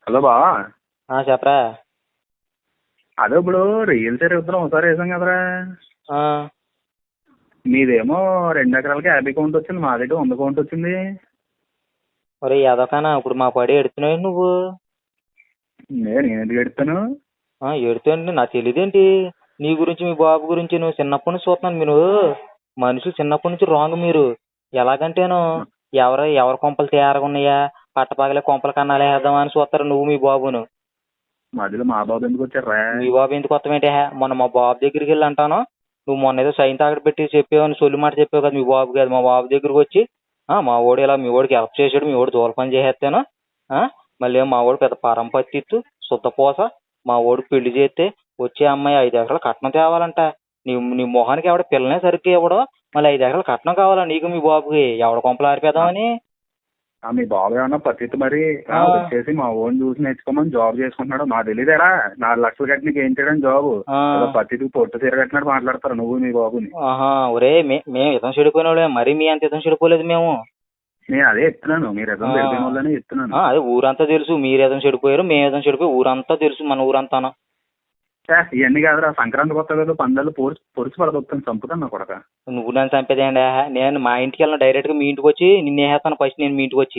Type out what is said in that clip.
Hello బా. చెప్పరా. అదే ఇప్పుడు రియల్ తిరుగుతున్నాం ఒకసారి వేసాం కదరా. ఆ, మీదేమో 2 ఎకరాలకి 50 కౌంట్ వచ్చింది, మా దగ్గర 100 కౌంట్ వచ్చింది. ఒరే ఎదవకానా ఇప్పుడు మా పడి ఎడుతున్నావు నువ్వు. నేను ఎందుకు ఎడతాను? ఎడుతుంటే నాకు తెలియదేంటి నీ గురించి మీ బాబు గురించి. నువ్వు చిన్నప్పటి నుంచి చూస్తున్నాను. మీరు మనుషులు చిన్నప్పటి నుంచి రాంగ్. మీరు ఎలాగంటేను ఎవరి కొంపలు తేరగా ఉన్నాయా, పట్టపగలే కొంపల కన్నాలు వేద్దామా అని చూస్తారు నువ్వు మీ బాబును. మధ్యలో మా బాబు ఎందుకు వచ్చారా? మీ బాబు ఎందుకు కొత్తమేంటి? మొన్న మా బాబు దగ్గరికి వెళ్ళి అంటాను. నువ్వు మొన్న ఏదో సైన్ తాగడ పెట్టి చెప్పావని సొల్లు మాట చెప్పావు కదా. మీ బాబు కాదు, మా బాబు దగ్గరికి వచ్చి మా ఓడు ఇలా మీ ఓడికి హెల్ప్ చేసాడు, మీ ఓడి దూల పని చేసేస్తాను, మళ్ళీ మా ఓడు పెద్ద పరంపత్తిత్తు శుద్ధపోస, మా ఓడు పెళ్లి చేస్తే వచ్చే అమ్మాయి 5 ఎకరాలు కట్నం తేవాలంట. నీ మొహానికి ఎవడ పిల్లనే సరిగ్గా ఇవ్వడం, మళ్ళీ 5 ఎకరాలు కట్నం కావాలా నీకు మీ బాబుకి? ఎవడ కొంపలు ఆరిపేద్దామని. మీ బాబు ఏమన్నా పత్తిత్తు మరి వచ్చేసి మా ఓన్ చూసి నేర్చుకోమని జాబ్ చేసుకుంటున్నాడు. నాకు తెలియదేరా 4 లక్షలు కట్టి నీకు ఏం చేయడం జాబు? పత్తికి పొట్టు తీర కట్టినట్టు మాట్లాడతారు నువ్వు మీ బాబుని. ఒరే మేము ఇతం చెడిపోయిన వాళ్ళే, మరీ మీ అంత ఇతం చెడిపోలేదు మేము. నేను అదే చెప్తున్నాను, మీరు ఎదం చెడిపోయిన వాళ్ళనే చెప్తున్నాను. అదే ఊరంతా తెలుసు, మీరు ఏదో చెడిపోయారు, మేము ఏదో చెడిపోయి ఊరంతా తెలుసు, మన ఊరంతాను. ఇవన్నీ కాదురా, సంక్రాంతి కొత్త కదా పందాలు పొడిచి పడదొక్కుతాను, చంపుతాను కొడక. నువ్వు నన్ను చంపేదేండి? నేను మా ఇంటికి వెళ్ళిన డైరెక్ట్ గా మీ ఇంటికి వచ్చి నిన్ను వేసేస్తాను ఫస్ట్. నేను మీ ఇంటికి వచ్చి